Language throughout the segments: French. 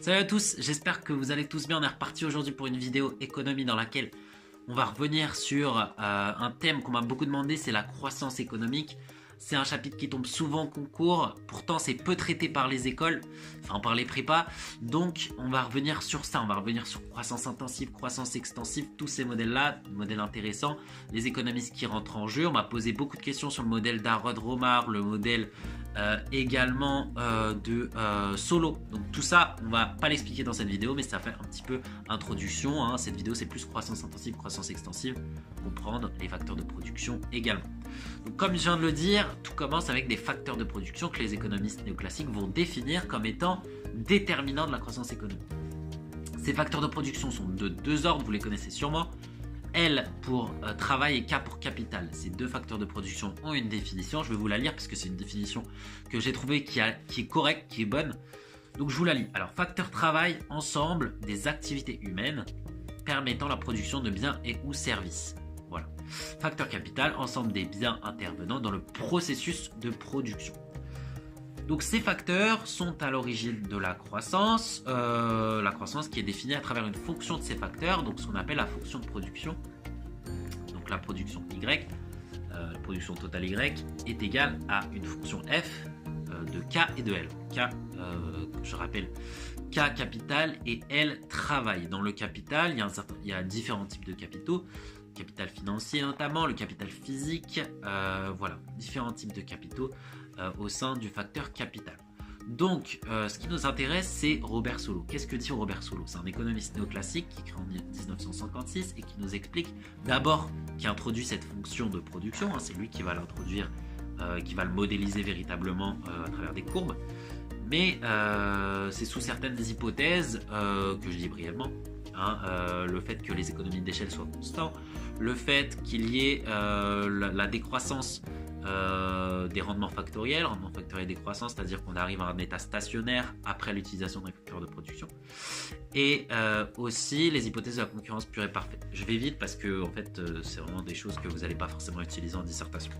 Salut à tous, j'espère que vous allez tous bien. On est reparti aujourd'hui pour une vidéo économie dans laquelle on va revenir sur un thème qu'on m'a beaucoup demandé, c'est la croissance économique. C'est un chapitre qui tombe souvent en concours, pourtant c'est peu traité par les écoles, enfin par les prépas. Donc on va revenir sur ça, on va revenir sur croissance intensive, croissance extensive, tous ces modèles-là, modèles intéressants, les économistes qui rentrent en jeu. On m'a posé beaucoup de questions sur le modèle d'Harrod-Romar, le modèle également de Solow. Donc tout ça, on va pas l'expliquer dans cette vidéo, mais ça fait un petit peu introduction. Hein. Cette vidéo, c'est plus croissance intensive, croissance extensive, comprendre les facteurs de production également. Donc comme je viens de le dire, tout commence avec des facteurs de production que les économistes néoclassiques vont définir comme étant déterminants de la croissance économique. Ces facteurs de production sont de deux ordres, vous les connaissez sûrement. L pour travail et K pour capital. Ces deux facteurs de production ont une définition. Je vais vous la lire parce que c'est une définition que j'ai trouvée qui est correcte, qui est bonne. Donc je vous la lis. Alors, facteur travail, ensemble des activités humaines permettant la production de biens et ou services. Voilà. Facteur capital, ensemble des biens intervenant dans le processus de production. Donc ces facteurs sont à l'origine de la croissance qui est définie à travers une fonction de ces facteurs, donc ce qu'on appelle la fonction de production. Donc la production Y, la production totale Y est égale à une fonction F de K et de L. K, je rappelle, K capital et L travail. Dans le capital, il y a différents types de capitaux. Capital financier notamment, le capital physique, voilà, différents types de capitaux au sein du facteur capital. Donc, ce qui nous intéresse, c'est Robert Solow. Qu'est-ce que dit Robert Solow? C'est un économiste néoclassique qui crée en 1956 et qui nous explique d'abord, qui introduit cette fonction de production, hein, c'est lui qui va l'introduire, qui va le modéliser véritablement à travers des courbes, mais c'est sous certaines hypothèses que je dis brièvement. Le fait que les économies d'échelle soient constantes, le fait qu'il y ait la décroissance des rendements factoriels décroissants, c'est-à-dire qu'on arrive à un état stationnaire après l'utilisation des facteurs de production, et aussi les hypothèses de la concurrence pure et parfaite. Je vais vite parce que en fait, c'est vraiment des choses que vous n'allez pas forcément utiliser en dissertation.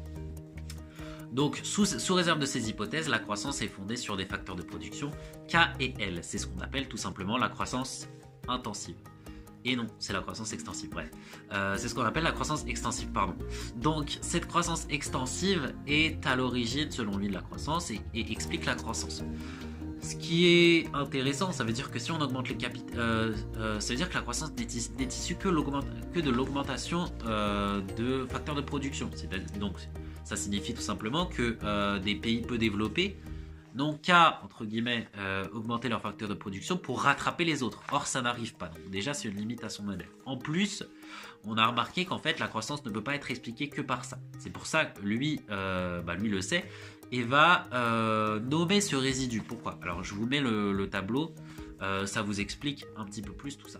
Donc, sous réserve de ces hypothèses, la croissance est fondée sur des facteurs de production K et L. C'est ce qu'on appelle tout simplement la croissance intensive. Et non, c'est la croissance extensive, bref. C'est ce qu'on appelle la croissance extensive, pardon. Donc, cette croissance extensive est à l'origine, selon lui, de la croissance et explique la croissance. Ce qui est intéressant, ça veut dire que si on augmente les capitaux, ça veut dire que la croissance n'est issue que de l'augmentation de facteurs de production. Donc, ça signifie tout simplement que des pays peu développés n'ont qu'à, entre guillemets, augmenter leurs facteurs de production pour rattraper les autres. Or, ça n'arrive pas. Donc, déjà, c'est une limite à son modèle. En plus, on a remarqué qu'en fait, la croissance ne peut pas être expliquée que par ça. C'est pour ça que lui le sait et va nommer ce résidu. Pourquoi? Alors, je vous mets le tableau. Ça vous explique un petit peu plus tout ça.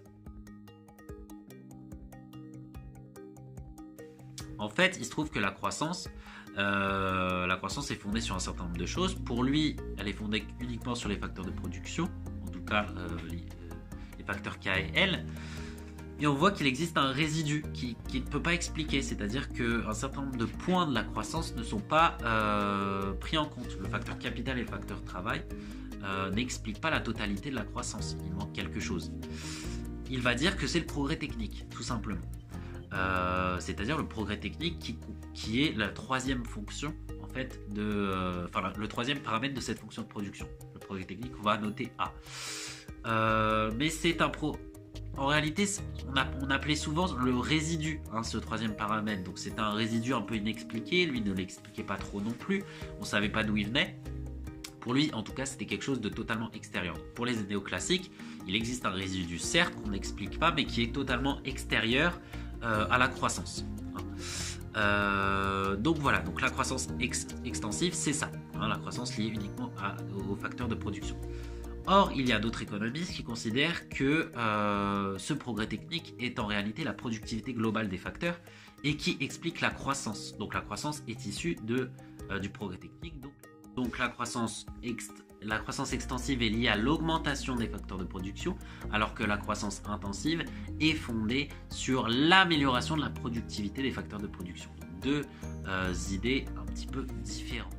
En fait, il se trouve que la croissance est fondée sur un certain nombre de choses. Pour lui, elle est fondée uniquement sur les facteurs de production, en tout cas les facteurs K et L. Et on voit qu'il existe un résidu qui ne peut pas expliquer, c'est-à-dire qu'un certain nombre de points de la croissance ne sont pas pris en compte. Le facteur capital et le facteur travail n'expliquent pas la totalité de la croissance. Il manque quelque chose. Il va dire que c'est le progrès technique, tout simplement. C'est-à-dire le progrès technique qui est la troisième fonction en fait le troisième paramètre de cette fonction de production. Le progrès technique, on va noter A. Mais c'est en réalité, on appelait souvent le résidu, ce troisième paramètre. Donc c'est un résidu un peu inexpliqué. Lui ne l'expliquait pas trop non plus. On ne savait pas d'où il venait. Pour lui, en tout cas, c'était quelque chose de totalement extérieur. Pour les néoclassiques, il existe un résidu, certes, qu'on n'explique pas, mais qui est totalement extérieur à la croissance. Donc voilà, donc la croissance extensive, c'est ça, la croissance liée uniquement aux facteurs de production. Or, il y a d'autres économistes qui considèrent que ce progrès technique est en réalité la productivité globale des facteurs et qui explique la croissance. Donc la croissance est issue du progrès technique. Donc la croissance extensive est liée à l'augmentation des facteurs de production, alors que la croissance intensive est fondée sur l'amélioration de la productivité des facteurs de production. Donc deux idées un petit peu différentes.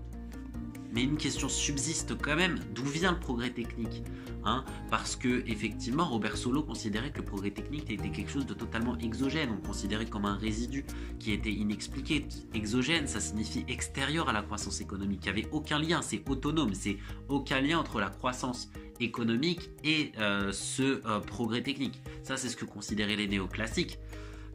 mais une question subsiste quand même, d'où vient le progrès technique, hein? Parce que effectivement, Robert Solow considérait que le progrès technique était quelque chose de totalement exogène, on considérait comme un résidu qui était inexpliqué. Exogène, ça signifie extérieur à la croissance économique, il n'y avait aucun lien, c'est autonome, c'est aucun lien entre la croissance économique et ce progrès technique. Ça, c'est ce que considéraient les néoclassiques.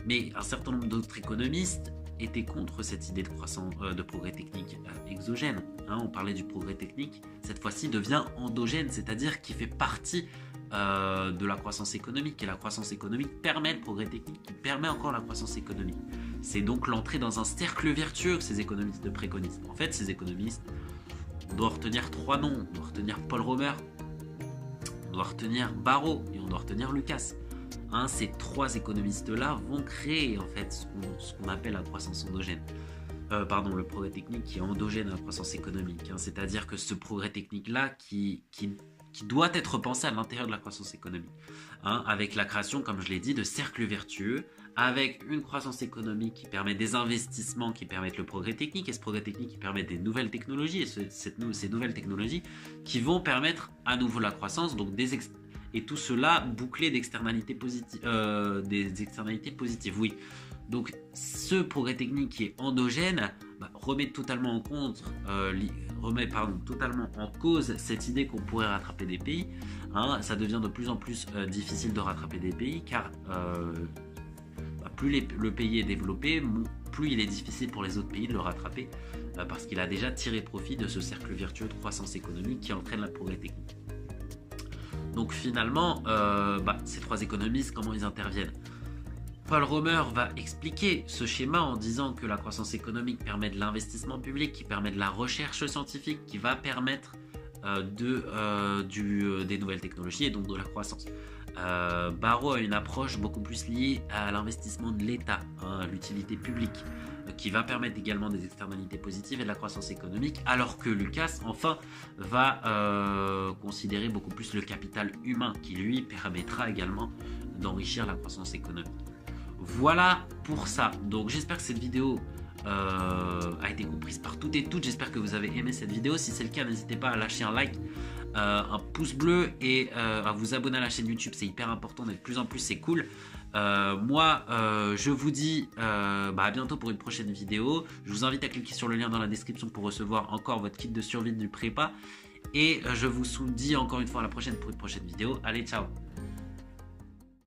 Mais un certain nombre d'autres économistes étaient contre cette idée de progrès technique exogène. Hein, on parlait du progrès technique, cette fois-ci devient endogène, c'est-à-dire qui fait partie de la croissance économique. Et la croissance économique permet le progrès technique, qui permet encore la croissance économique. C'est donc l'entrée dans un cercle vertueux que ces économistes préconisent. En fait, ces économistes, on doit retenir 3 noms. On doit retenir Paul Romer, on doit retenir Barrow et on doit retenir Lucas. Hein, ces 3 économistes-là vont créer en fait ce qu'on appelle la croissance endogène. Le progrès technique qui est endogène à la croissance économique. Hein, c'est-à-dire que ce progrès technique-là qui doit être pensé à l'intérieur de la croissance économique. Hein, avec la création, comme je l'ai dit, de cercles vertueux, avec une croissance économique qui permet des investissements qui permettent le progrès technique, et ce progrès technique qui permet des nouvelles technologies, et ces nouvelles technologies qui vont permettre à nouveau la croissance, donc et tout cela bouclé d'externalités positives, oui. Donc ce progrès technique qui est endogène remet totalement totalement en cause cette idée qu'on pourrait rattraper des pays. Hein, ça devient de plus en plus difficile de rattraper des pays car plus le pays est développé, plus il est difficile pour les autres pays de le rattraper parce qu'il a déjà tiré profit de ce cercle vertueux de croissance économique qui entraîne le progrès technique. Donc finalement, ces 3 économistes, comment ils interviennent? Paul Romer va expliquer ce schéma en disant que la croissance économique permet de l'investissement public, qui permet de la recherche scientifique, qui va permettre des nouvelles technologies et donc de la croissance. Barrow a une approche beaucoup plus liée à l'investissement de l'État, à l'utilité publique, qui va permettre également des externalités positives et de la croissance économique, alors que Lucas, enfin, va considérer beaucoup plus le capital humain, qui lui permettra également d'enrichir la croissance économique. Voilà pour ça. Donc j'espère que cette vidéo a été comprise par toutes et toutes. J'espère que vous avez aimé cette vidéo. Si c'est le cas, n'hésitez pas à lâcher un like, un pouce bleu et à vous abonner à la chaîne YouTube. C'est hyper important, mais de plus en plus c'est cool. Je vous dis à bientôt pour une prochaine vidéo. Je vous invite à cliquer sur le lien dans la description pour recevoir encore votre kit de survie du prépa. Et je vous dis encore une fois à la prochaine pour une prochaine vidéo. Allez, ciao!